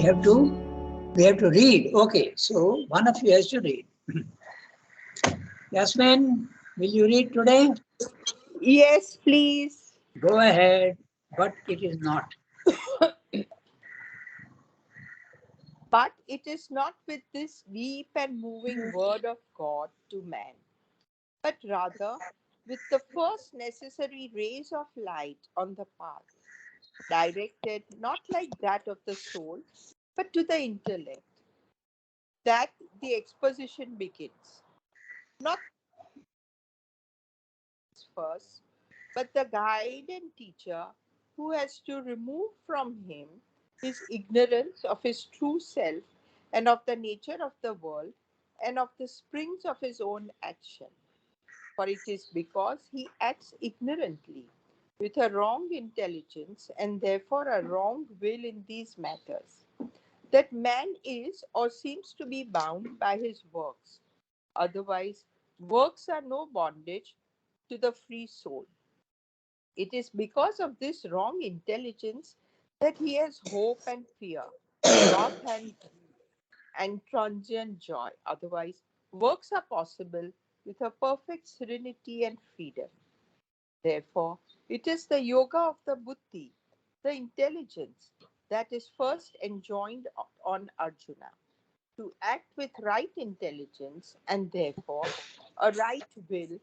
have to read. Okay, so one of you has to read. Yasmin, will you read today? Yes, please. Go ahead, but it is not. But it is not with this deep and moving word of God to man, but rather with the first necessary rays of light on the path, directed not like that of the soul, but to the intellect, that the exposition begins. Not first, but the guide and teacher who has to remove from him his ignorance of his true self and of the nature of the world and of the springs of his own action. For it is because he acts ignorantly, with a wrong intelligence and therefore a wrong will in these matters, that man is or seems to be bound by his works. Otherwise, works are no bondage to the free soul. It is because of this wrong intelligence that he has hope and fear, wrath and transient joy. Otherwise, works are possible with a perfect serenity and freedom. Therefore, it is the yoga of the buddhi, the intelligence, that is first enjoined on Arjuna to act with right intelligence and therefore a right will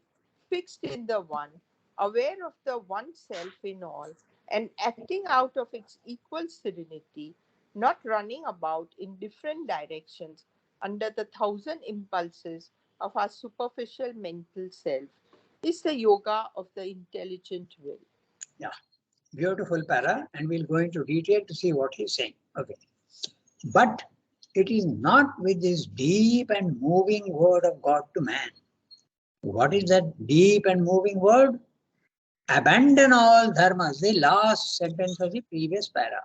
fixed in the one, aware of the one self in all, and acting out of its equal serenity, not running about in different directions under the thousand impulses of our superficial mental self, is the yoga of the intelligent will. Yeah, beautiful para, and we'll go into detail to see what he's saying. Okay, but it is not with this deep and moving word of God to man. What is that deep and moving word? Abandon all dharmas, the last sentence of the previous para.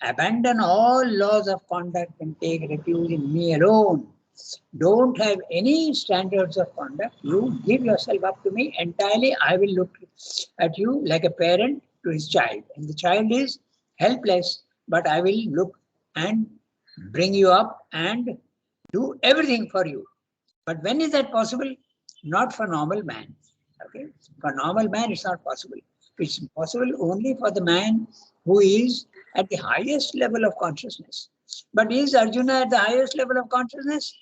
Abandon all laws of conduct and take refuge in me alone. Don't have any standards of conduct. You give yourself up to me entirely. I will look at you like a parent to his child. And the child is helpless, but I will look and bring you up and do everything for you. But when is that possible? Not for normal man. Okay? For normal man, it's not possible. It's possible only for the man who is at the highest level of consciousness. But is Arjuna at the highest level of consciousness?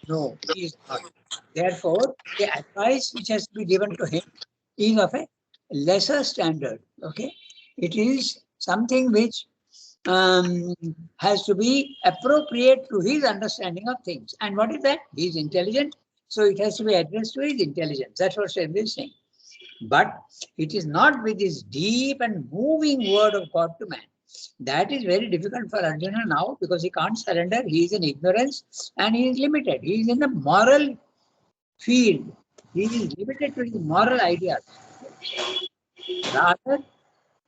No, he is not. Therefore, the advice which has to be given to him is of a lesser standard. Okay, it is something which um, has to be appropriate to his understanding of things. And what is that? He is intelligent, so it has to be addressed to his intelligence. That's what Sri is saying. But it is not with this deep and moving word of God to man. That is very difficult for Arjuna now because he can't surrender. He is in ignorance and he is limited. He is in the moral field. He is limited to his moral ideas. Rather,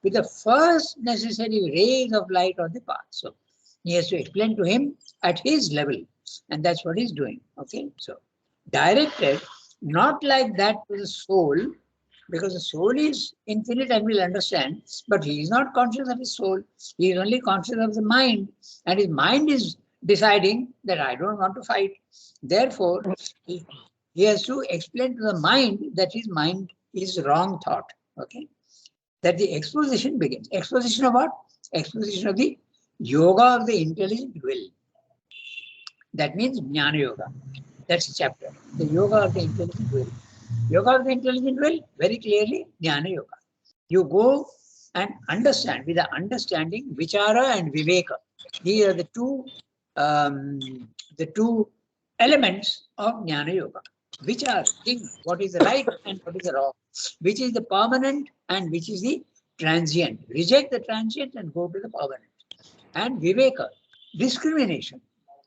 with the first necessary rays of light on the path. So he has to explain to him at his level. And that's what he's doing. Okay. So directed not like that to the soul, because the soul is infinite and will understand, but he is not conscious of his soul. He is only conscious of the mind, and his mind is deciding that I don't want to fight. Therefore, he has to explain to the mind that his mind is wrong thought. Okay, that the exposition begins. Exposition of what? Exposition of the yoga of the intelligent will. That means Jnana Yoga. That's the chapter. The yoga of the intelligent will. Yoga of the intelligent will, very clearly, Jnana Yoga. You go and understand with the understanding, Vichara and Viveka. These are the two elements of Jnana Yoga. Which are think what is the right and what is the wrong, which is the permanent and which is the transient. Reject the transient and go to the permanent. And Viveka, discrimination.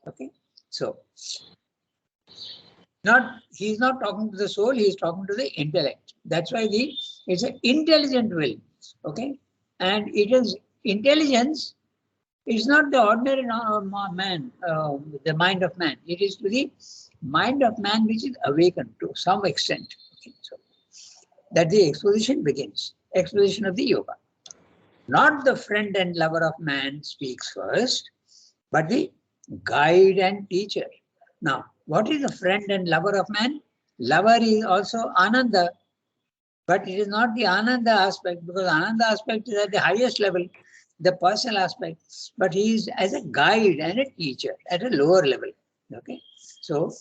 Okay, so he is not talking to the soul, he is talking to the intellect. That's why it's an intelligent will. Okay, and it is intelligence. It's not the ordinary man, the mind of man. It is to the mind of man which is awakened to some extent. Okay, so that the exposition begins. Exposition of the yoga. Not the friend and lover of man speaks first, but the guide and teacher. Now, what is the friend and lover of man? Lover is also Ananda, but it is not the Ananda aspect, because Ananda aspect is at the highest level, the personal aspect, but he is as a guide and a teacher at a lower level. Okay, so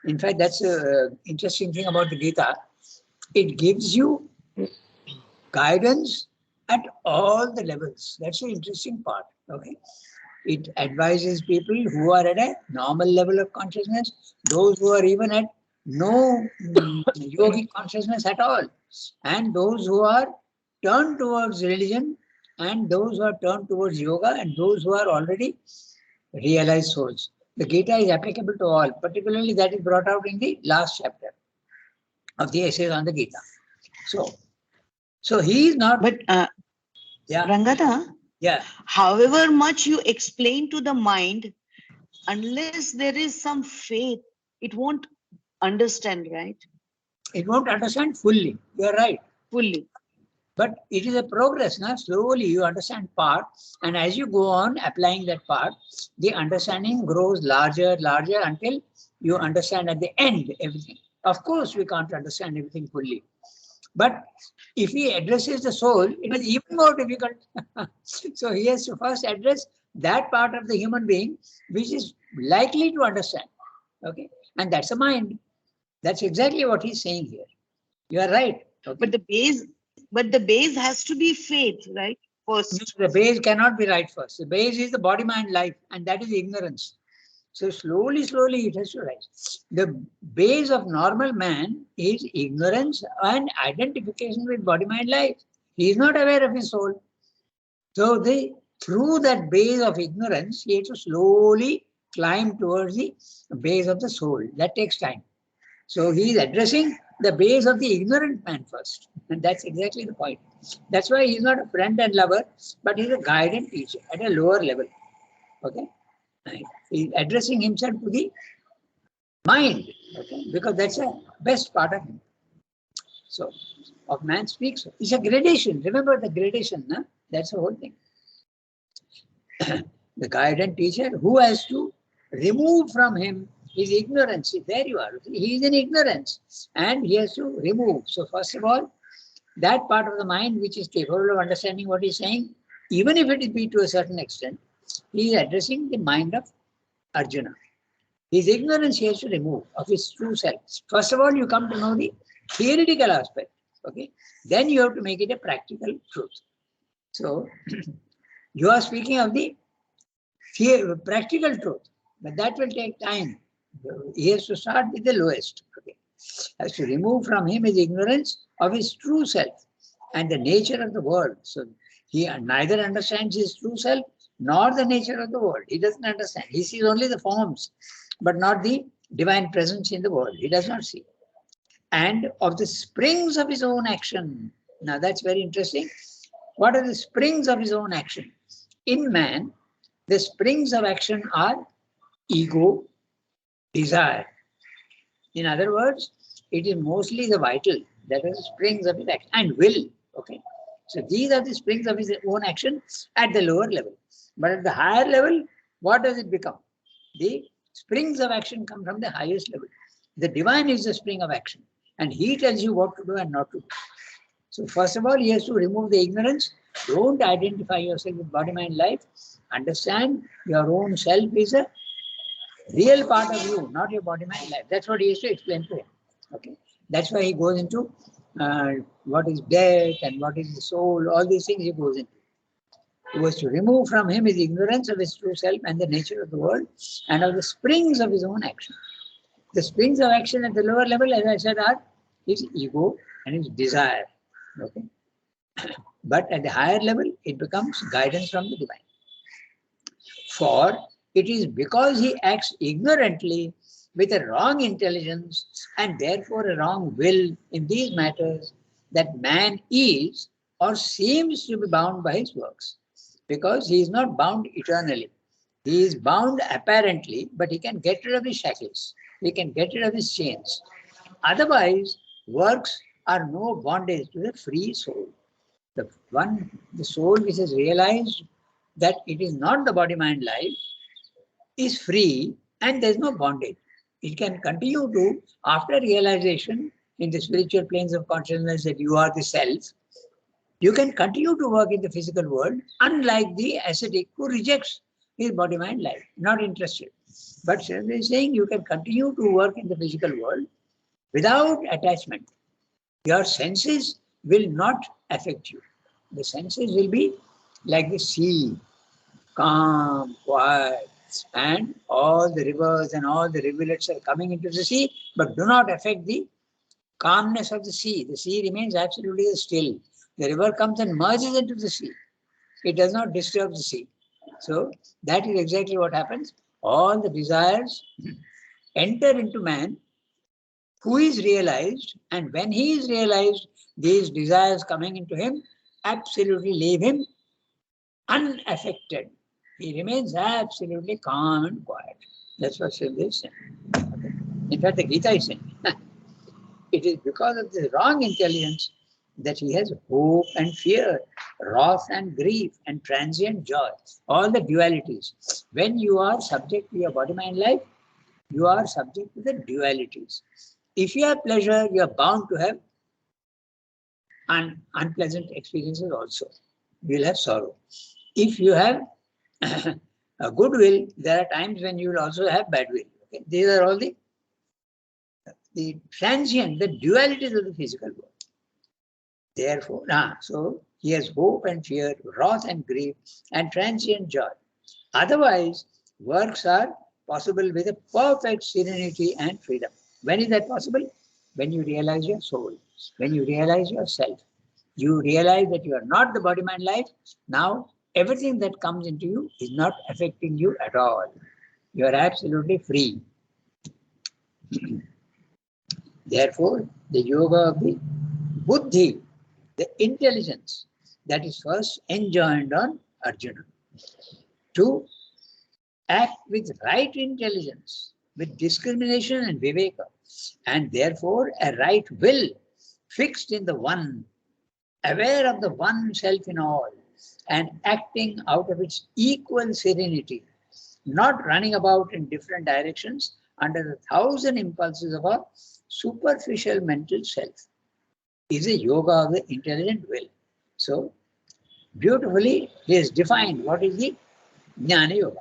in fact, that's a interesting thing about the Gita. It gives you guidance at all the levels. That's the interesting part. Okay, it advises people who are at a normal level of consciousness, those who are even at no yogic consciousness at all, and those who are turned towards religion, and those who are turned towards yoga, and those who are already realized souls. The Gita is applicable to all, particularly that is brought out in the last chapter of the essays on the Gita. So he is not. But Yeah, Rangada, yeah. however much you explain to the mind, unless there is some faith, it won't understand, right? It won't understand fully. You are right. Fully. But it is a progress. Now, slowly you understand part, and as you go on applying that part, the understanding grows larger, larger until you understand at the end everything. Of course, we can't understand everything fully. But if he addresses the soul, it is even more difficult. So he has to first address that part of the human being which is likely to understand. Okay, and that's the mind. That's exactly what he's saying here. You are right. Okay? But the base has to be faith, right? First. The base cannot be right first. The base is the body, mind, life, and that is ignorance. So slowly, slowly it has to rise. The base of normal man is ignorance and identification with body, mind, life. He is not aware of his soul. So through that base of ignorance, he has to slowly climb towards the base of the soul. That takes time. So he is addressing the base of the ignorant man first. And that's exactly the point. That's why he's not a friend and lover, but he's a guide and teacher at a lower level. Okay? He's addressing himself to the mind. Okay? Because that's the best part of him. So, of man speaks. It's a gradation. Remember the gradation, no? That's the whole thing. The guide and teacher who has to remove from him his ignorance. There you are. He is in ignorance and he has to remove. So first of all, that part of the mind which is capable of understanding what he's saying, even if it be to a certain extent, he is addressing the mind of Arjuna. His ignorance he has to remove of his true self. First of all, you come to know the theoretical aspect. Okay, then you have to make it a practical truth. So you are speaking of the practical truth, but that will take time. He has to start with the lowest. Okay, has to remove from him his ignorance of his true self and the nature of the world. So he neither understands his true self nor the nature of the world. He doesn't understand. He sees only the forms, but not the divine presence in the world. He does not see. And of the springs of his own action. Now that's very interesting. What are the springs of his own action? In man, the springs of action are ego, desire. In other words, it is mostly the vital, that is the springs of his action, and will. Okay. So these are the springs of his own action at the lower level. But at the higher level, what does it become? The springs of action come from the highest level. The divine is the spring of action, and he tells you what to do and not to do. So first of all, he has to remove the ignorance. Don't identify yourself with body, mind, life. Understand your own self is a real part of you, not your body, mind, life. That's what he has to explain to him. Okay, that's why he goes into what is death and what is the soul. All these things he goes into. He was to remove from him his ignorance of his true self and the nature of the world and of the springs of his own action. The springs of action at the lower level, as I said, are his ego and his desire. Okay, but at the higher level, it becomes guidance from the divine. For it is because he acts ignorantly with a wrong intelligence and therefore a wrong will in these matters that man is or seems to be bound by his works. Because he is not bound eternally. He is bound apparently, but he can get rid of his shackles. He can get rid of his chains. Otherwise, works are no bondage to the free soul. The soul which has realized that it is not the body, mind, life, is free and there's no bondage. It can continue to, after realization in the spiritual planes of consciousness that you are the self, you can continue to work in the physical world, unlike the ascetic who rejects his body, mind, life, not interested. But Srila is saying you can continue to work in the physical world without attachment. Your senses will not affect you. The senses will be like the sea, calm, quiet, and all the rivers and all the rivulets are coming into the sea, but do not affect the calmness of the sea. The sea remains absolutely still. The river comes and merges into the sea. It does not disturb the sea. So that is exactly what happens. All the desires enter into man who is realized, and when he is realized, these desires coming into him absolutely leave him unaffected. He remains absolutely calm and quiet. That's what Shiva is saying. Okay. In fact, the Gita is saying it is because of the wrong intelligence that he has hope and fear, wrath and grief, and transient joy. All the dualities. When you are subject to your body, mind, life, you are subject to the dualities. If you have pleasure, you are bound to have unpleasant experiences also. You will have sorrow. If you have a good will, there are times when you will also have bad will. Okay? These are all the transient, the dualities of the physical world. Therefore, so he has hope and fear, wrath and grief, and transient joy. Otherwise, works are possible with a perfect serenity and freedom. When is that possible? When you realize your soul, when you realize yourself, you realize that you are not the body, mind, life. Now, everything that comes into you is not affecting you at all. You are absolutely free. Therefore, the yoga of the buddhi, the intelligence, that is first enjoined on Arjuna. To act with right intelligence, with discrimination and viveka, and therefore a right will fixed in the one, aware of the one self in all, and acting out of its equal serenity, not running about in different directions under the thousand impulses of a superficial mental self, is a yoga of the intelligent will. So, beautifully, he has defined what is the Jnana Yoga.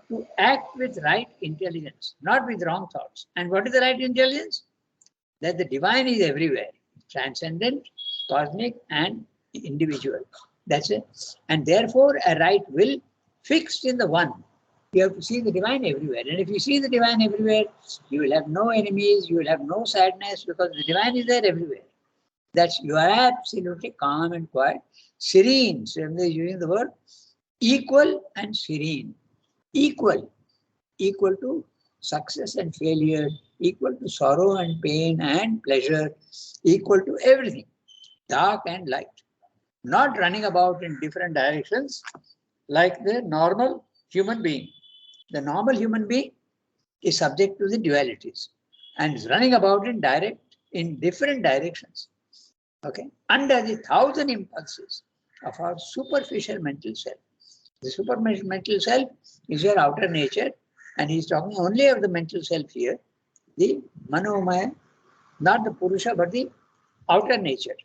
To act with right intelligence, not with wrong thoughts. And what is the right intelligence? That the divine is everywhere, transcendent, cosmic, and individual. That's it. And therefore, a right will fixed in the one. You have to see the divine everywhere. And if you see the divine everywhere, you will have no enemies, you will have no sadness, because the divine is there everywhere. That's, you are absolutely calm and quiet, serene. So I'm using the word equal and serene. Equal to success and failure, equal to sorrow and pain and pleasure, equal to everything, dark and light. Not running about in different directions like the normal human being. The normal human being is subject to the dualities and is running about in different directions. Okay, under the thousand impulses of our superficial mental self. The superficial mental self is your outer nature, and he's talking only of the mental self here, the Manomaya, not the Purusha, but the outer nature.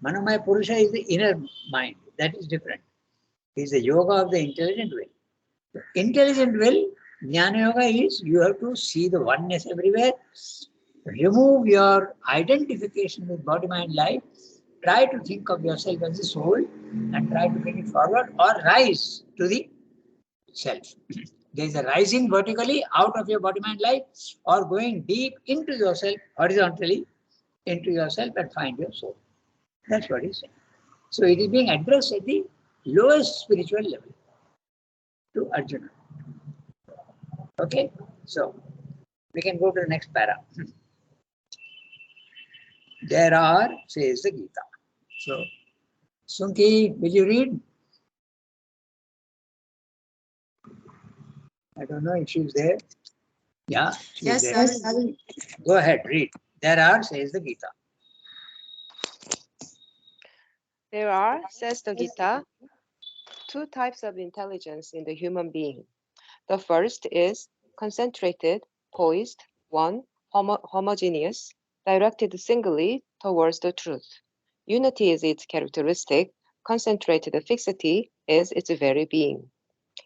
Manomaya Purusha is the inner mind, that is different. It is the yoga of the intelligent will. The intelligent will, Jnana Yoga is, you have to see the oneness everywhere, remove your identification with body, mind, life, try to think of yourself as a soul, and try to bring it forward or rise to the self. There is a rising vertically out of your body, mind, life, or going deep into yourself, horizontally into yourself, and find your soul. That's what he's saying. So it is being addressed at the lowest spiritual level to Arjuna. Okay, so we can go to the next para. There are, says the Gita. So, Sunki, will you read? I don't know if she's there. Yeah, she's Yes, there. yes, I will. Go ahead, read. There are, says the Gita. There are, says the Gita, two types of intelligence in the human being. The first is concentrated, poised, one, homogeneous, directed singly towards the truth. Unity is its characteristic, concentrated fixity is its very being.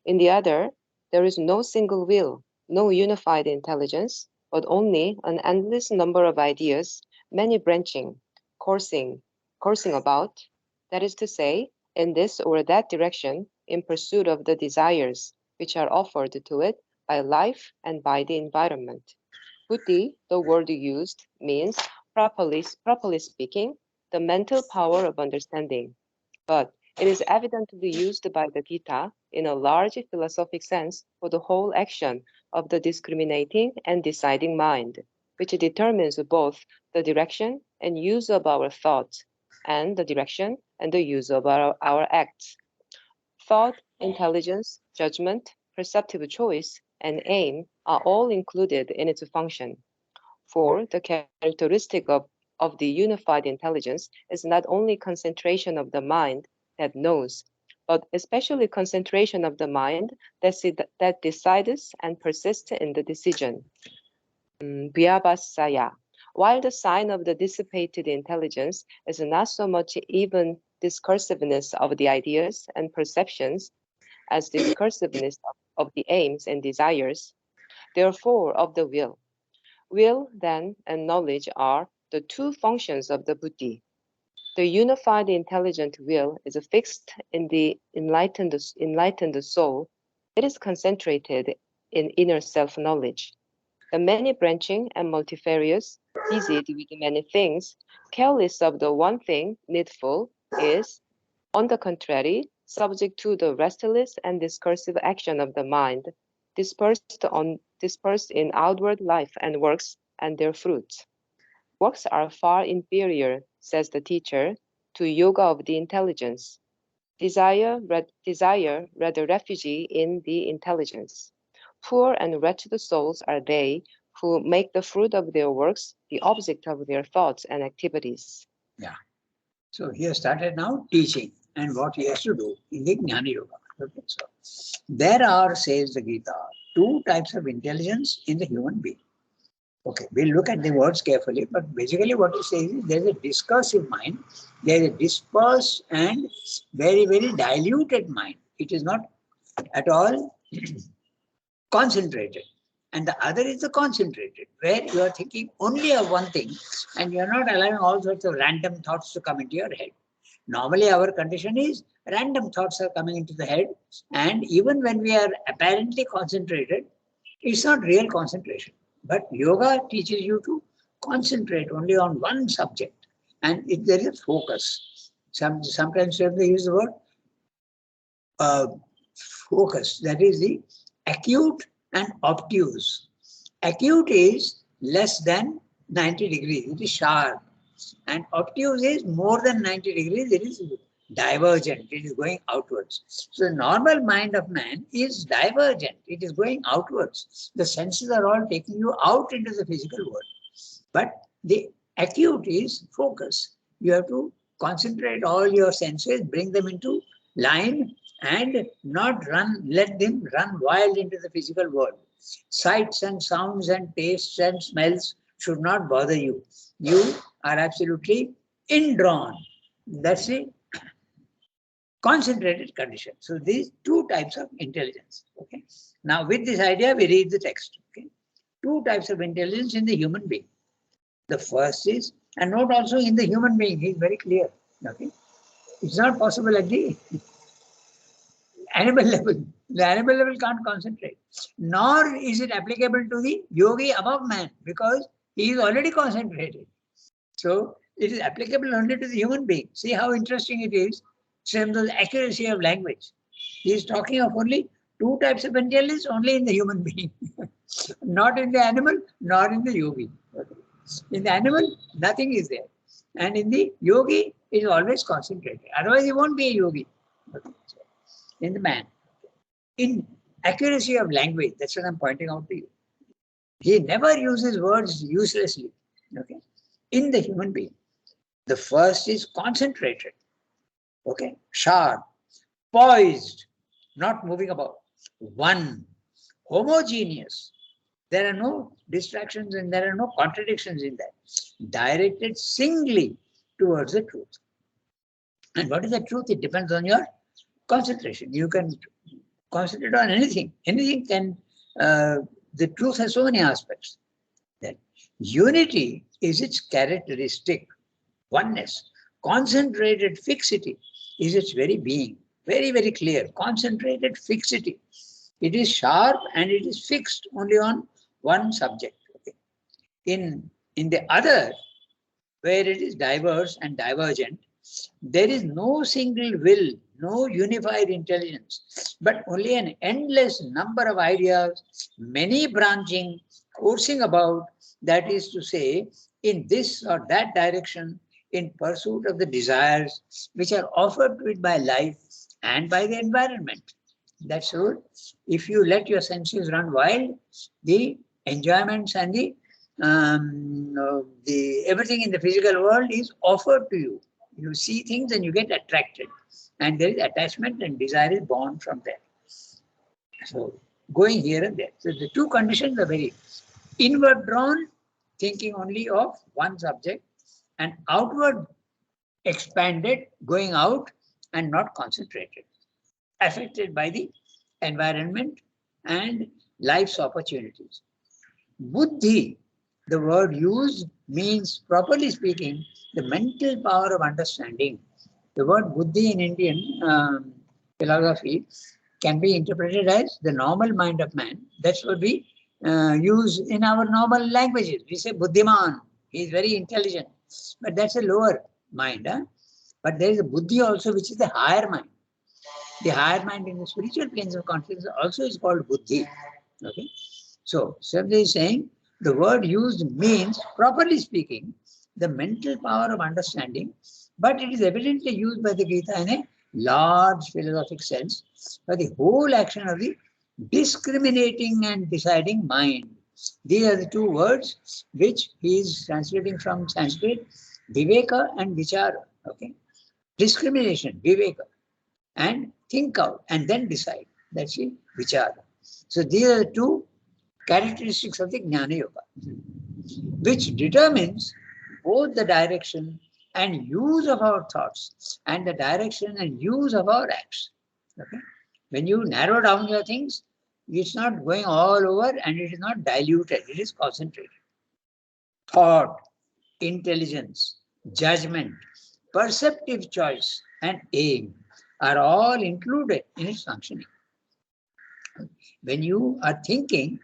In the other, there is no single will, no unified intelligence, but only an endless number of ideas, many branching, coursing, coursing about, that is to say, in this or that direction, in pursuit of the desires which are offered to it by life and by the environment. Buddhi, the word used, means, properly speaking, the mental power of understanding. But it is evidently used by the Gita in a large philosophic sense for the whole action of the discriminating and deciding mind, which determines both the direction and use of our thoughts and the direction and the use of our acts. Thought, intelligence, judgment, perceptive choice, and aim are all included in its function. For the characteristic of the unified intelligence is not only concentration of the mind that knows, but especially concentration of the mind that decides and persists in the decision. Vyabhasaya. While the sign of the dissipated intelligence is not so much even discursiveness of the ideas and perceptions as discursiveness of the aims and desires, therefore of the will. Will, then, and knowledge are the two functions of the buddhi. The unified intelligent will is fixed in the enlightened soul. It is concentrated in inner self-knowledge. The many branching and multifarious, busied with many things, careless of the one thing needful, is, on the contrary, subject to the restless and discursive action of the mind, dispersed in outward life and works and their fruits. Works are far inferior, says the teacher, to yoga of the intelligence. Desire rather refugee in the intelligence. Poor and wretched souls are they who make the fruit of their works the object of their thoughts and activities. Yeah. So he has started now teaching and what he has to do in the Jnana Yoga. Okay, so there are, says the Gita, two types of intelligence in the human being. Okay, we'll look at the words carefully, but basically what he says is there's a discursive mind, there's a dispersed and very, very diluted mind. It is not at all concentrated. And the other is the concentrated, where you are thinking only of one thing and you are not allowing all sorts of random thoughts to come into your head. Normally, our condition is random thoughts are coming into the head, and even when we are apparently concentrated, it's not real concentration. But yoga teaches you to concentrate only on one subject, and there is a focus. Sometimes they use the word uh, focus, that is the acute and obtuse. Acute is less than 90 degrees, it is sharp. And obtuse is more than 90 degrees, it is divergent, it is going outwards. So the normal mind of man is divergent, it is going outwards. The senses are all taking you out into the physical world. But the acute is focus. You have to concentrate all your senses, bring them into line and not let them run wild into the physical world. Sights and sounds and tastes and smells should not bother you. You are absolutely indrawn. That's a concentrated condition. So these two types of intelligence. Okay. Now with this idea, we read the text. Okay. Two types of intelligence in the human being. The first is, and note also in the human being, he is very clear. Okay. It's not possible at the animal level. The animal level can't concentrate. Nor is it applicable to the yogi above man because he is already concentrated. So it is applicable only to the human being. See how interesting it is. Same the accuracy of language. He is talking of only two types of intelligence only in the human being. Not in the animal, nor in the yogi. In the animal, nothing is there. And in the yogi, it is always concentrated. Otherwise, he won't be a yogi. In the man. In accuracy of language, that's what I'm pointing out to you. He never uses words uselessly. Okay. In the human being. The first is concentrated. Okay. Sharp. Poised. Not moving about. One. homogeneous. There are no distractions and there are no contradictions in that. Directed singly towards the truth. And what is the truth? It depends on your concentration. You can concentrate on anything. Anything can, the truth has so many aspects. That unity is its characteristic. Oneness. Concentrated fixity is its very being. Very, very clear. Concentrated fixity. It is sharp and it is fixed only on one subject. Okay. In the other, where it is diverse and divergent, there is no single will, no unified intelligence, but only an endless number of ideas, many branching, coursing about, that is to say, in this or that direction, in pursuit of the desires which are offered to it by life and by the environment. That's all. If you let your senses run wild, the enjoyments and the everything in the physical world is offered to you. You see things and you get attracted, and there is attachment and desire is born from there. So going here and there. So the two conditions are very inward drawn, thinking only of one subject, and outward expanded, going out and not concentrated, affected by the environment and life's opportunities. Buddhi, the word used, means, properly speaking, the mental power of understanding. The word buddhi in Indian philosophy can be interpreted as the normal mind of man. That's what we use in our normal languages. We say buddhiman, he is very intelligent. But that's a lower mind. Huh? But there is a buddhi also, which is the higher mind. The higher mind in the spiritual planes of consciousness also is called buddhi. Okay. So Sarvde is saying the word used means, properly speaking, the mental power of understanding, but it is evidently used by the Gita in a large philosophic sense for the whole action of the discriminating and deciding mind. These are the two words which he is translating from Sanskrit, viveka and vichara. Okay, discrimination, viveka, and think out and then decide. That's it, vichara. So these are the two characteristics of the Jnana Yoga, which determines both the direction and use of our thoughts and the direction and use of our acts. Okay? When you narrow down your things, it's not going all over and it is not diluted, it is concentrated. Thought, intelligence, judgment, perceptive choice, and aim are all included in its functioning. When you are thinking,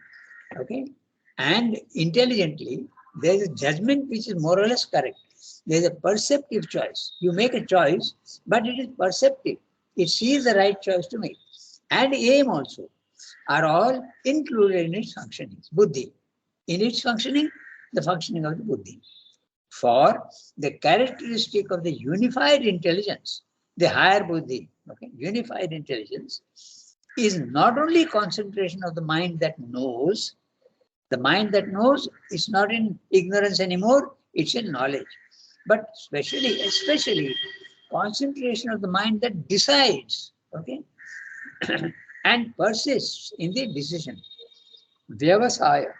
okay, and intelligently, there is a judgment which is more or less correct. There is a perceptive choice. You make a choice, but it is perceptive. It sees the right choice to make. And aim also are all included in its functioning. Buddhi. In its functioning, the functioning of the buddhi. For the characteristic of the unified intelligence, the higher buddhi, okay, unified intelligence, is not only concentration of the mind that knows. The mind that knows is not in ignorance anymore, it's in knowledge. But especially concentration of the mind that decides, okay, and persists in the decision. Vyavasaya.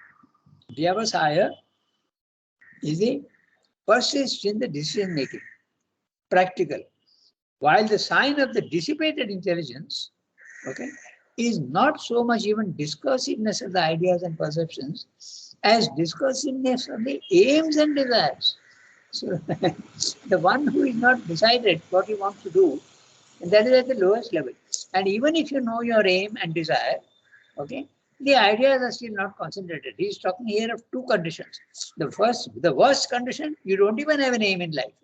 Vyavasaya is the persist in the decision making, practical. While the sign of the dissipated intelligence, okay, is not so much even discursiveness of the ideas and perceptions as discursiveness of the aims and desires. So the one who is not decided what he wants to do, and that is at the lowest level. And even if you know your aim and desire, okay, the ideas are still not concentrated. He is talking here of two conditions. The worst condition, you don't even have an aim in life.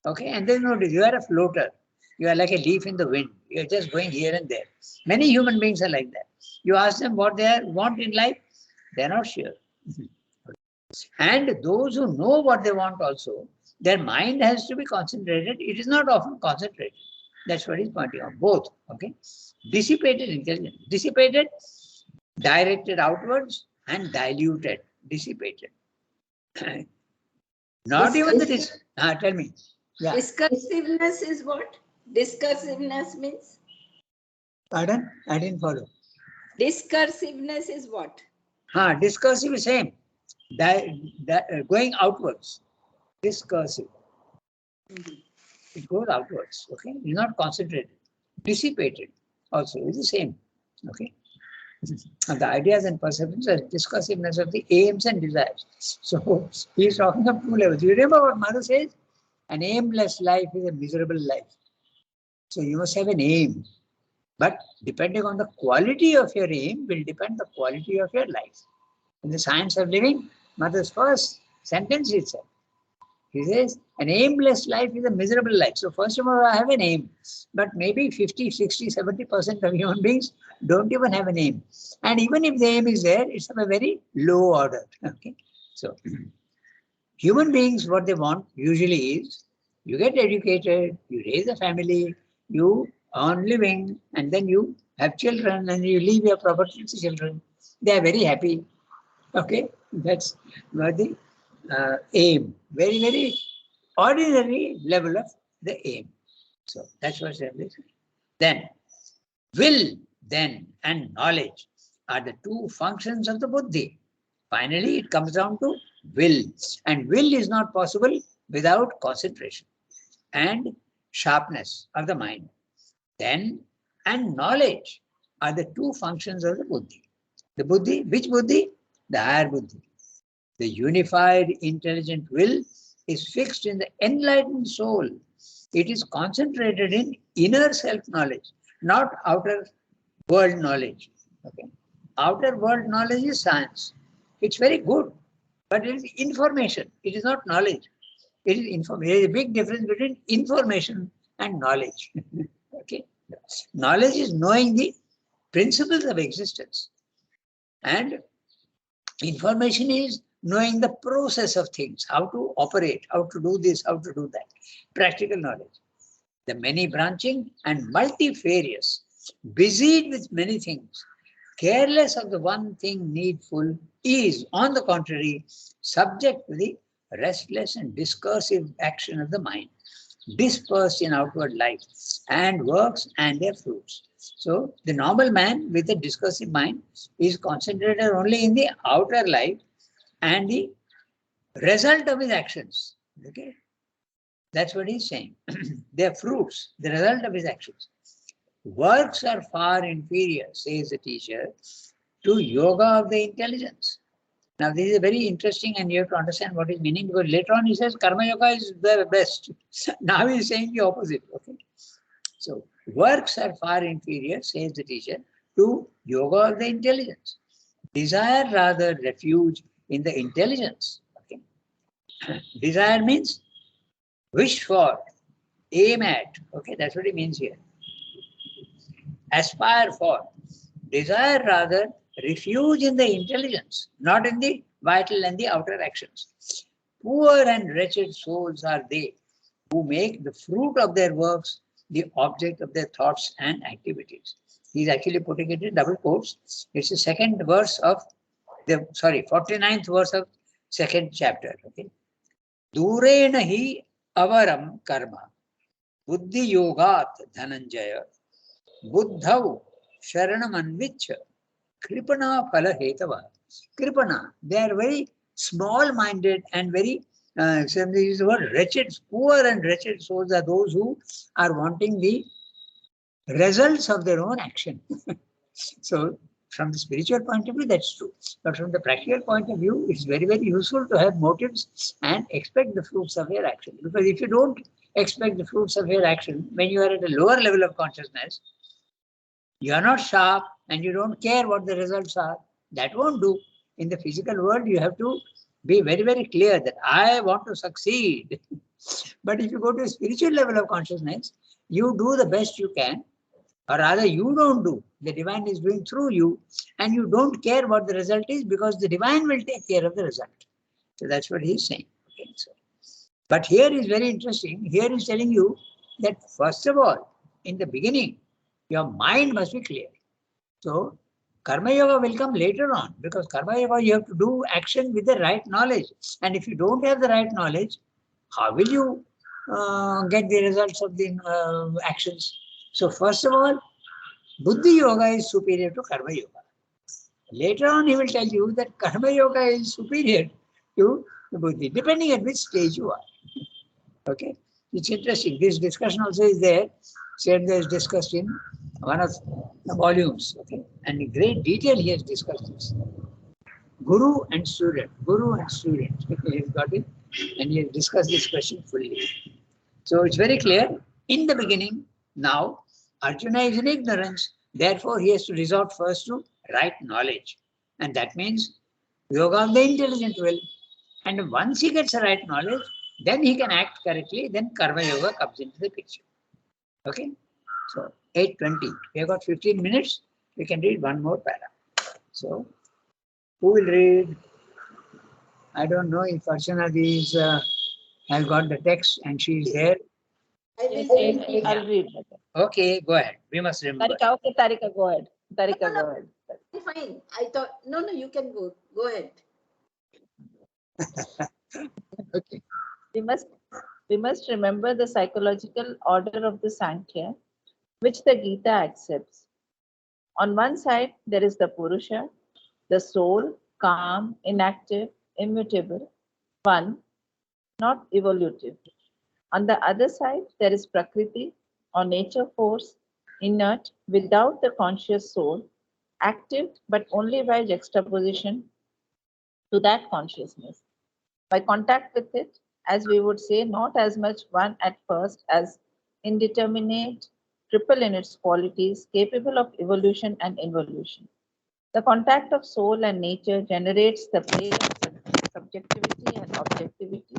Okay, and then notice you are a floater. You are like a leaf in the wind. You are just going here and there. Many human beings are like that. You ask them what they want in life, they are not sure. And those who know what they want also, their mind has to be concentrated. It is not often concentrated. That's what he's pointing out. Both. Okay. Dissipated intelligence. Dissipated, directed outwards, and diluted. Dissipated. Not even the tell me. Yeah. Discursiveness is what? Discursiveness means? Pardon? I didn't follow. Discursiveness is what? Discursive is same. Going outwards. Discursive. It goes outwards. Okay. It's not concentrated. Dissipated also is the same. Okay. And the ideas and perceptions are discursiveness of the aims and desires. So he is talking of two levels. You remember what Mother says? An aimless life is a miserable life. So you must have an aim. But depending on the quality of your aim will depend the quality of your life. In the science of living, Mother's first sentence itself. He says, an aimless life is a miserable life. So first of all, I have an aim. But maybe 50, 60, 70% of human beings don't even have an aim. And even if the aim is there, it's of a very low order. Okay. So human beings, what they want usually is, you get educated, you raise a family, you earn living, and then you have children and you leave your property to children. They are very happy. Okay. That's the aim. Very, very ordinary level of the aim. So that's what I'm saying. Then will, then, and knowledge are the two functions of the buddhi. Finally, it comes down to will. And will is not possible without concentration and sharpness of the mind. Then and knowledge are the two functions of the buddhi. The buddhi, which buddhi? The higher buddhi. The unified intelligent will is fixed in the enlightened soul. It is concentrated in inner self-knowledge, not outer world knowledge. Okay. Outer world knowledge is science. It's very good, but it is information. It is not knowledge. It is information. There is a big difference between information and knowledge. Okay. Knowledge is knowing the principles of existence. And information is knowing the process of things, how to operate, how to do this, how to do that. Practical knowledge. The many branching and multifarious, busied with many things, careless of the one thing needful, is, on the contrary, subject to the restless and discursive action of the mind, dispersed in outward life, and works and their fruits. So the normal man with a discursive mind is concentrated only in the outer life and the result of his actions. Okay, that's what he's saying. Their fruits, the result of his actions. Works are far inferior, says the teacher, to yoga of the intelligence. Now, this is very interesting, and you have to understand what is meaning, because later on he says karma yoga is the best. Now he is saying the opposite. Okay, so works are far inferior, says the teacher, to yoga of the intelligence. Desire rather refuge in the intelligence. Okay, desire means wish for, aim at. Okay, that's what it means here. Aspire for. Desire rather refuge in the intelligence, not in the vital and the outer actions. Poor and wretched souls are they who make the fruit of their works the object of their thoughts and activities. He's actually putting it in double quotes. It's the second verse of the, 49th verse of second chapter. Okay. Durena hi avaram karma buddhi yogat dhananjaya buddhau sharanam anvichya kripana phala hetava. Kripana, they are very small-minded and very, somebody uses the word wretched, poor and wretched souls are those who are wanting the results of their own action. So, from the spiritual point of view, that's true. But from the practical point of view, it's very, very useful to have motives and expect the fruits of your action. Because if you don't expect the fruits of your action, when you are at a lower level of consciousness, you are not sharp and you don't care what the results are. That won't do. In the physical world, you have to be very, very clear that I want to succeed. But if you go to a spiritual level of consciousness, you do the best you can, or rather you don't do. The divine is doing through you, and you don't care what the result is because the divine will take care of the result. So that's what he's saying. Okay, so. But here is very interesting. Here he's telling you that first of all, in the beginning, your mind must be clear. So karma yoga will come later on, because karma yoga you have to do action with the right knowledge. And if you don't have the right knowledge, how will you get the results of the actions? So first of all, buddhi yoga is superior to karma yoga. Later on, he will tell you that Karma Yoga is superior to the Buddhi, depending at which stage you are. Okay, it's interesting. This discussion also is there. Sridhar is discussed in one of the volumes. Okay, and in great detail he has discussed this. Guru and student, Guru and student. He has got it, and he has discussed this question fully. So it's very clear. In the beginning, now Arjuna is in ignorance. Therefore, he has to resort first to right knowledge, and that means yoga of the intelligent will. And once he gets the right knowledge, then he can act correctly. Then karma yoga comes into the picture. Okay. So 8:20. We have got 15 minutes. We can read one more para. So who will read? I don't know if Archana is has got the text and she is there. Yes, I'll read. Okay, go ahead. We must remember. Tarika, okay, Tarika, go ahead. Tarika, No, go ahead. fine. I thought, no, you can go. Go ahead. Okay. We must remember the psychological order of the Sankhya, which the Gita accepts. On one side, there is the Purusha, the soul, calm, inactive, immutable, one, not evolutive. On the other side, there is Prakriti or nature force, inert, without the conscious soul, active but only by juxtaposition to that consciousness. By contact with it, as we would say, not as much one at first as indeterminate, triple in its qualities, capable of evolution and involution. The contact of soul and nature generates the play of subjectivity and objectivity,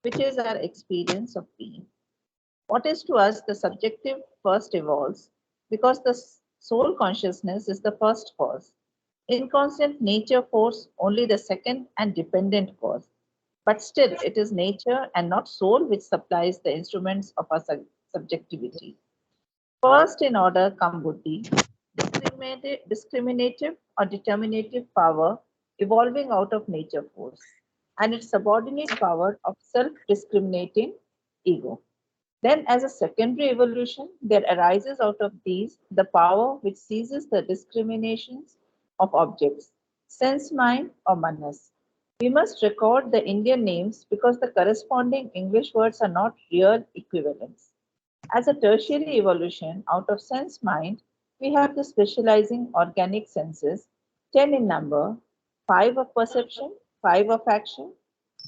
which is our experience of being. What is to us the subjective first evolves because the soul consciousness is the first cause. Inconstant nature force only the second and dependent cause. But still, it is nature and not soul which supplies the instruments of our subjectivity. First in order come buddhi, discriminative or determinative power evolving out of nature force, and its subordinate power of self-discriminating ego. Then, as a secondary evolution, there arises out of these the power which seizes the discriminations of objects, sense mind or manas. We must record the Indian names because the corresponding English words are not real equivalents. As a tertiary evolution out of sense mind, we have the specializing organic senses, 10 in number, 5 of perception, 5 of action.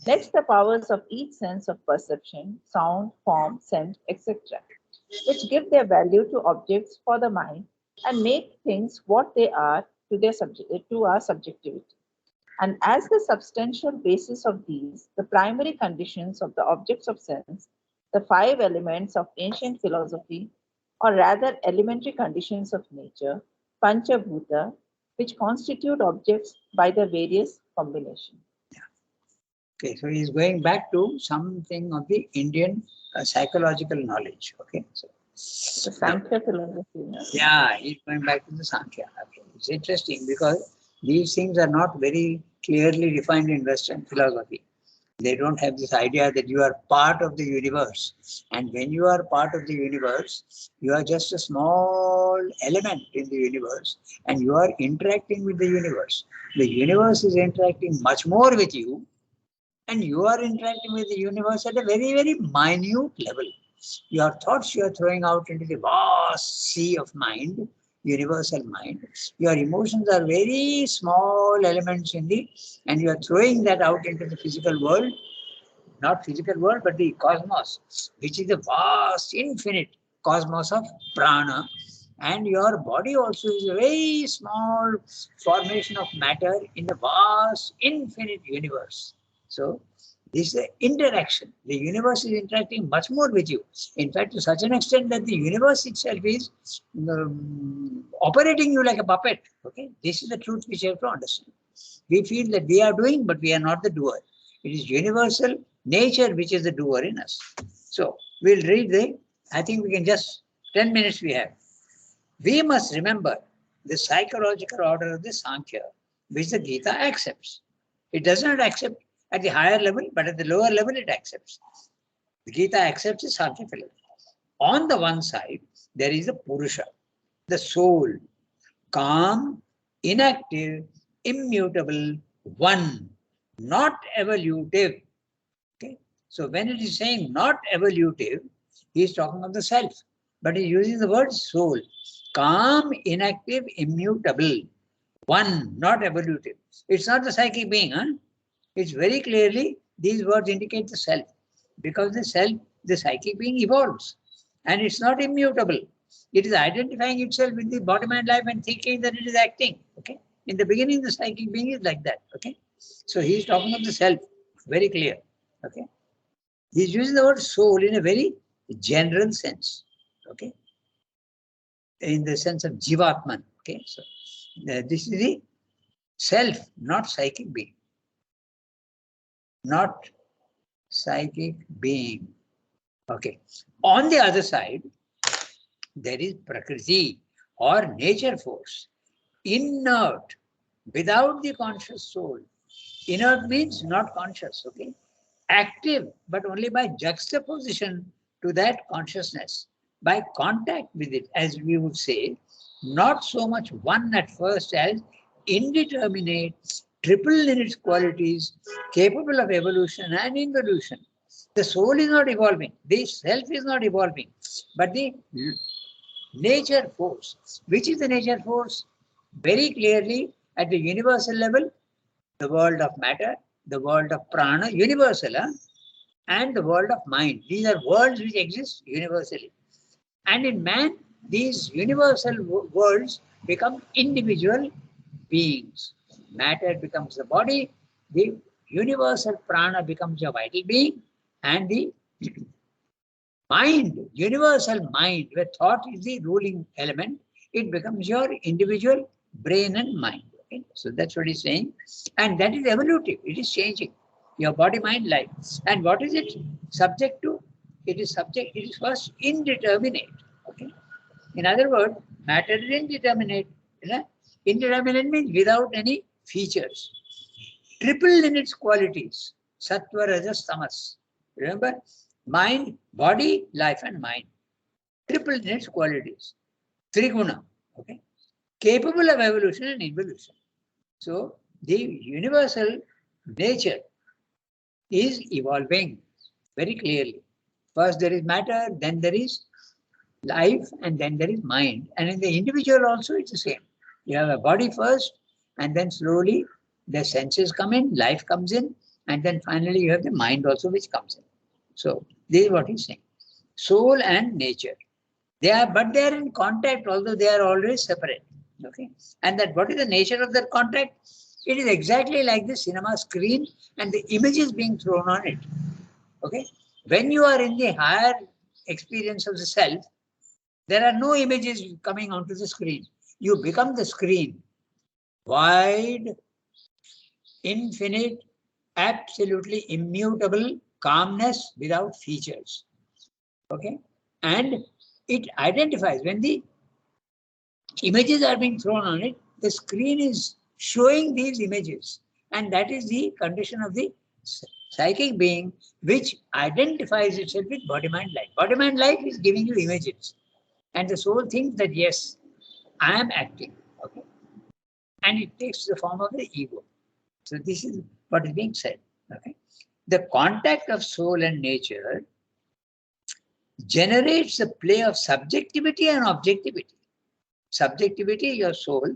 Next, the powers of each sense of perception, sound, form, scent, etc., which give their value to objects for the mind and make things what they are to, to our subjectivity. And as the substantial basis of these, the primary conditions of the objects of sense, the 5 elements of ancient philosophy, or rather elementary conditions of nature, Panchabhuta, which constitute objects by the various combinations. Okay, so he's going back to something of the Indian psychological knowledge. Okay, so The Sankhya philosophy. yeah, he's going back to the Sankhya. Okay. It's interesting because these things are not very clearly defined in Western philosophy. They don't have this idea that you are part of the universe. And when you are part of the universe, you are just a small element in the universe and you are interacting with the universe. The universe is interacting much more with you and you are interacting with the universe at a very, very minute level. Your thoughts you are throwing out into the vast sea of mind, universal mind. Your emotions are very small elements in the, and you are throwing that out into the physical world, not physical world, but the cosmos, which is the vast, infinite cosmos of prana. And your body also is a very small formation of matter in the vast, infinite universe. So, this is the interaction. The universe is interacting much more with you. In fact, to such an extent that the universe itself is operating you like a puppet. Okay, this is the truth which you have to understand. We feel that we are doing, but we are not the doer. It is universal nature which is the doer in us. So, we'll read I think we can just, 10 minutes we have. We must remember the psychological order of the Sankhya, which the Gita accepts. It does not accept at the higher level, but at the lower level it accepts. The Gita accepts the Sankhya philosophy. On the one side, there is the Purusha, the soul, calm, inactive, immutable, one, not evolutive. Okay. So when it is saying not evolutive, he is talking of the self, but he is using the word soul. Calm, inactive, immutable, one, not evolutive. It's not the psychic being, huh? It's very clearly, these words indicate the self, because the self, the psychic being evolves, and it's not immutable. It is identifying itself with the body, mind, life, and thinking that it is acting. Okay. In the beginning, the psychic being is like that. Okay. So he is talking of the self, very clear. Okay. He is using the word soul in a very general sense. Okay. In the sense of Jivatman. Okay. So this is the self, not psychic being. Not psychic being. Okay. On the other side, there is Prakriti or nature force, inert, without the conscious soul. Inert means not conscious, okay? Active, but only by juxtaposition to that consciousness, by contact with it, as we would say, not so much one at first as indeterminate, triple in its qualities, capable of evolution and involution. The soul is not evolving, the self is not evolving, but the nature force. Which is the nature force? Very clearly, at the universal level, the world of matter, the world of prana, universal, and the world of mind. These are worlds which exist universally. And in man, these universal worlds become individual beings. Matter becomes the body, the universal prana becomes a vital being, and the mind, universal mind, where thought is the ruling element, it becomes your individual brain and mind. Okay? So that's what he's saying. And that is evolutive. It is changing. Your body, mind, life. And what is it subject to? It is first indeterminate. Okay. In other words, matter is indeterminate. Indeterminate means without any features. Triple in its qualities. Sattva, Rajas, Tamas. Remember? Mind, body, life, and mind. Triple in its qualities. Triguna. Okay. Capable of evolution and involution. So the universal nature is evolving very clearly. First there is matter, then there is life, and then there is mind. And in the individual also it's the same. You have a body first, and then slowly the senses come in, life comes in, and then finally you have the mind also which comes in. So this is what he's saying. Soul and nature. They are in contact, although they are always separate. Okay. And that what is the nature of that contact? It is exactly like the cinema screen and the images being thrown on it. Okay. When you are in the higher experience of the self, there are no images coming onto the screen. You become the screen. Wide, infinite, absolutely immutable calmness without features. Okay. And it identifies when the images are being thrown on it, the screen is showing these images. And that is the condition of the psychic being which identifies itself with body, mind, life. Body, mind, life is giving you images. And the soul thinks that yes, I am acting. Okay. And it takes the form of the ego. So this is what is being said. Okay. The contact of soul and nature generates the play of subjectivity and objectivity. Subjectivity, your soul,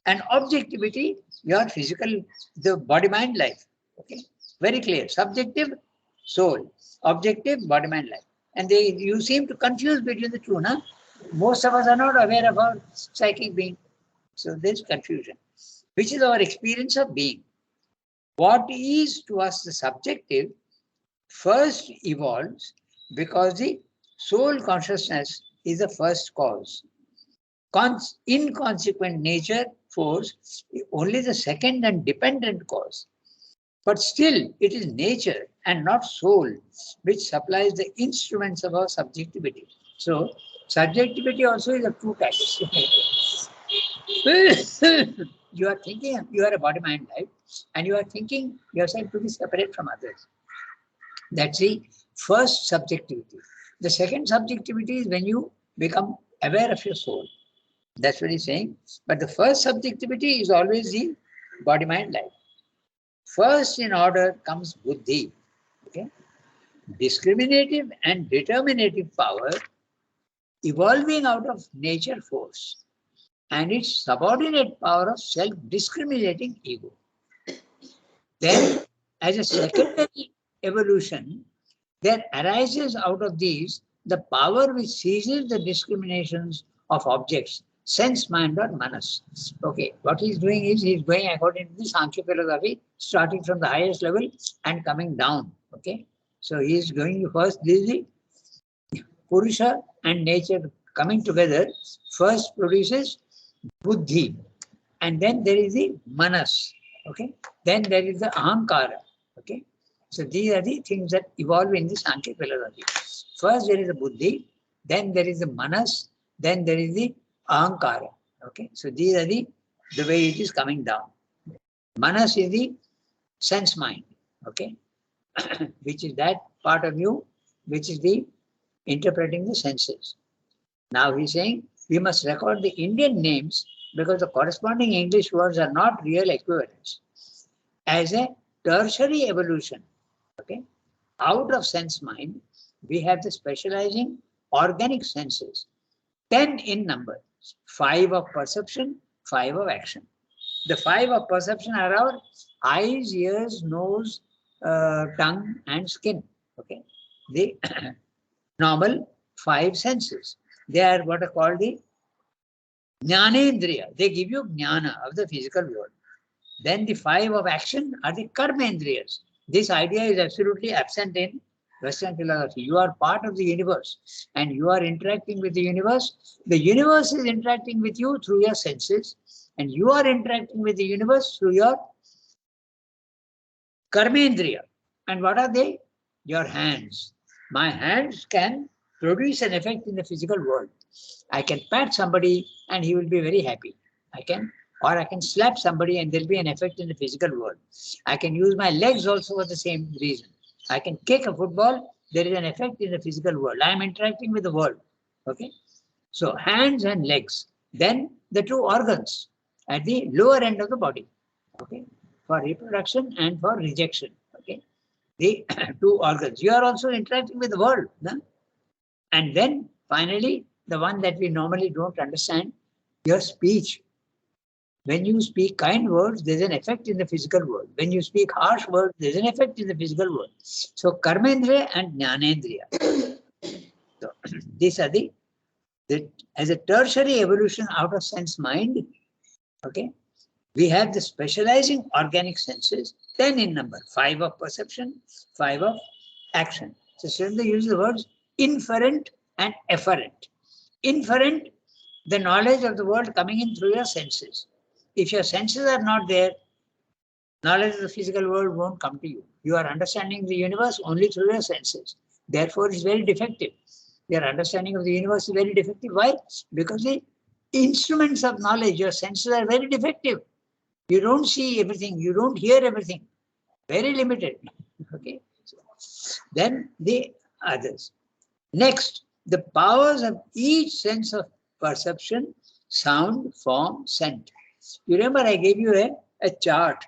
and objectivity, your physical, the body, mind, life. Okay, very clear. Subjective, soul. Objective, body, mind, life. And you seem to confuse between the two, no? Most of us are not aware of our psychic being. So there's confusion. Which is our experience of being. What is to us the subjective first evolves because the soul consciousness is the first cause. Inconsequent nature force only the second and dependent cause. But still, it is nature and not soul which supplies the instruments of our subjectivity. So, subjectivity also is of two types. You are thinking you are a body, mind, life, and you are thinking yourself to be separate from others. That's the first subjectivity. The second subjectivity is when you become aware of your soul. That's what he's saying. But the first subjectivity is always the body, mind, life. First in order comes buddhi. Okay? Discriminative and determinative power evolving out of nature force and its subordinate power of self-discriminating ego. Then, as a secondary evolution, there arises out of these the power which seizes the discriminations of objects, sense, mind, or manas. Okay, what he's doing is he's going according to the Sankhya philosophy, starting from the highest level and coming down. Okay, so he's going first, this is the Purusha and nature coming together, first produces buddhi, and then there is the manas. Okay, then there is the ahankara. Okay, so these are the things that evolve in the Sankhya philosophy. First there is the buddhi, then there is the manas, then there is the ahankara. Okay, so these are the way it is coming down. Manas is the sense mind. Okay, which is that part of you which is the interpreting the senses. Now he's saying we must record the Indian names because the corresponding English words are not real equivalents. As a tertiary evolution, okay, out of sense mind, we have the specializing organic senses, 10 in number, 5 of perception, 5 of action. The 5 of perception are our eyes, ears, nose, tongue, and skin. Okay, the normal 5 senses. They are what are called the Jnanendriya. They give you jnana of the physical world. Then the 5 of action are the karmendriyas. This idea is absolutely absent in Western philosophy. You are part of the universe and you are interacting with the universe. The universe is interacting with you through your senses and you are interacting with the universe through your karmendriya. And what are they? Your hands. My hands can produce an effect in the physical world. I can pat somebody and he will be very happy. I can slap somebody and there'll be an effect in the physical world. I can use my legs also for the same reason. I can kick a football, there is an effect in the physical world. I am interacting with the world. Okay. So hands and legs. Then the 2 organs at the lower end of the body. Okay. For reproduction and for rejection. Okay. The 2 organs. You are also interacting with the world. No? And then finally, the one that we normally don't understand, your speech. When you speak kind words, there's an effect in the physical world. When you speak harsh words, there's an effect in the physical world. So karmendriya and jnanendriya. So these are the as a tertiary evolution out of sense mind, okay, we have the specializing organic senses, 10 in number, 5 of perception, 5 of action. So Srinath uses the words inferent and efferent. Inferent, the knowledge of the world coming in through your senses. If your senses are not there, knowledge of the physical world won't come to you. You are understanding the universe only through your senses. Therefore, it's very defective. Your understanding of the universe is very defective. Why? Because the instruments of knowledge, your senses are very defective. You don't see everything. You don't hear everything. Very limited. Okay. Then the others. Next, the powers of each sense of perception, sound, form, scent. You remember I gave you a chart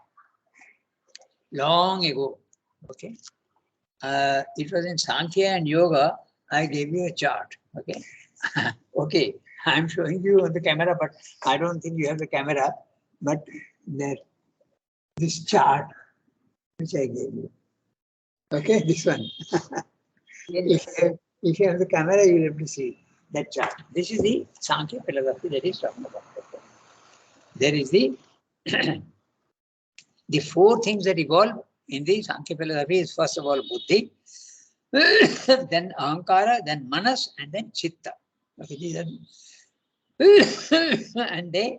long ago. Okay. It was in Sankhya and Yoga. I gave you a chart. Okay. Okay. I'm showing you on the camera, but I don't think you have the camera. But there, this chart which I gave you. Okay, this one. If you have the camera, you'll have to see that chart. This is the Sankhya philosophy that is talking about. There is the the 4 things that evolve in the Sankhya philosophy is first of all buddhi, then ahankara, then manas, and then chitta. Okay, these are and they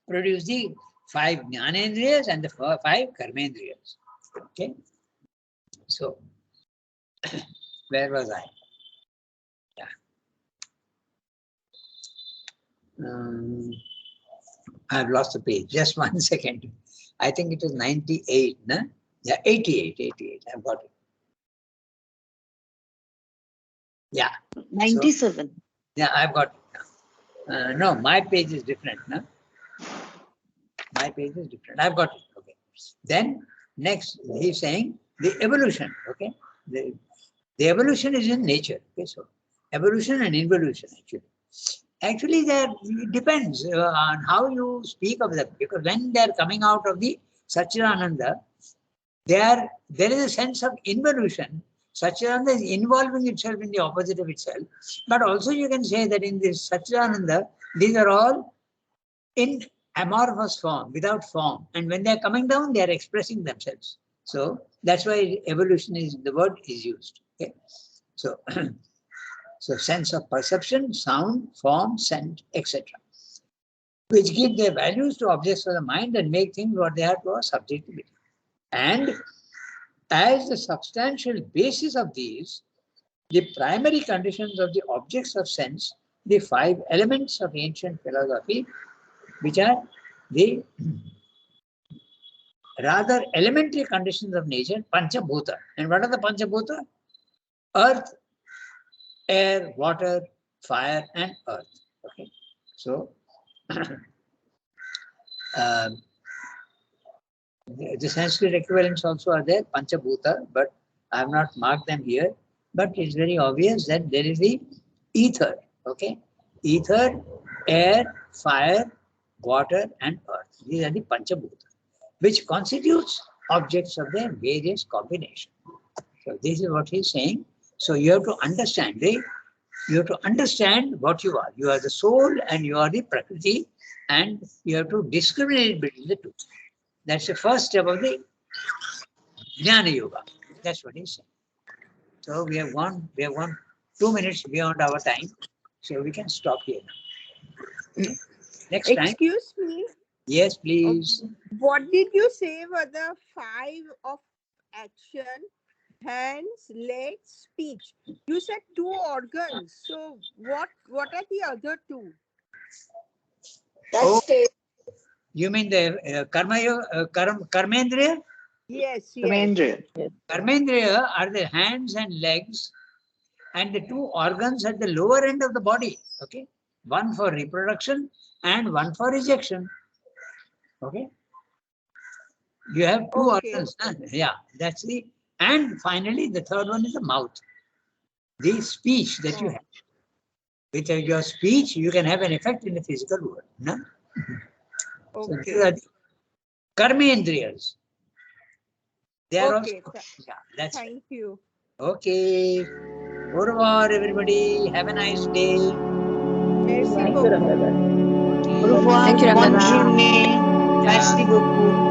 produce the 5 jnanendriyas and the 5 karmendriyas. Okay, so where was I? Yeah. I've lost the page. Just 1 second. I think it was 98. No? Yeah, 88. I've got it. Yeah. 97. So, yeah, I've got it. No, my page is different. No? My page is different. I've got it. Okay. Then next he's saying the evolution. Okay. The evolution is in nature. Okay. So evolution and involution actually. Actually, it depends on how you speak of them. Because when they are coming out of the Satchidananda, there is a sense of involution. Satchidananda is involving itself in the opposite of itself. But also you can say that in this Satchidananda, these are all in amorphous form, without form. And when they are coming down, they are expressing themselves. So that's why evolution is the word is used. Okay. So, so sense of perception, sound, form, scent, etc., which give their values to objects of the mind and make things what they are to our subjectivity. And as the substantial basis of these, the primary conditions of the objects of sense, the 5 elements of ancient philosophy, which are the rather elementary conditions of nature, Panchabhuta. And what are the Panchabhuta? Earth, air, water, fire, and earth. Okay. So, the Sanskrit equivalents also are there, Panchabhuta, but I have not marked them here. But it's very obvious that there is the ether. Okay. Ether, air, fire, water, and earth. These are the Panchabhuta, which constitutes objects of their various combinations. So this is what he's saying. So you have to understand, you have to understand what you are. You are the soul and you are the Prakriti, and you have to discriminate between the two. That's the first step of the Jnana Yoga. That's what he's saying. So we have gone 2 minutes beyond our time. So we can stop here now. Okay. Next time. Excuse me. Yes, please. What did you say were the 5 of action? Hands, legs, speech. You said 2 organs. So what are the other 2? That's it. You mean the Karmendriya? Yes, yes. Kamendra. Karmendriya are the hands and legs, and the 2 organs at the lower end of the body. Okay, one for reproduction and one for ejection. Okay, you have 2 organs. Yeah, that's the. And finally, the third one is the mouth. The speech that you have. With your speech, you can have an effect in the physical world. No? So these are the Karmendriyas. They are also. Yeah, that's Thank right. you. Okay. Au revoir, everybody. Have a nice day. Merci Thank you, beaucoup. Rangada. Au revoir, Thank you, bonne Rangana. journée. Merci beaucoup.